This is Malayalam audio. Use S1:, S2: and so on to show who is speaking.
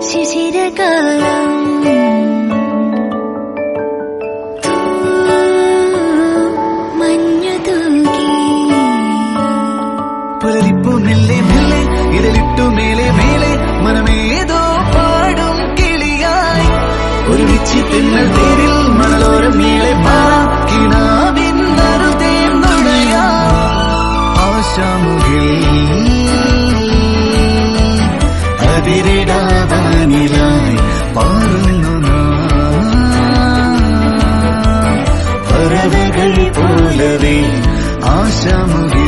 S1: ശിശിരകാലം മഞ്ഞു തൂകി
S2: പുലരിപ്പൂ മെല്ലെ മെല്ലെ ഇരലിട്ടു മേലെ മേലെ മനമേതോ പാടും കിളിയായി ഒരുമിച്ച് തിന്നൽ തേരിൽ മണലോരം മേലെ പാക്കിനാവിന്നറുതേം നുണയാ ആശാമുകിൽ അതിരിടാവാനിലായി പാറുന്നു പറവകൾ പോലവേ ആശാമുകിൽ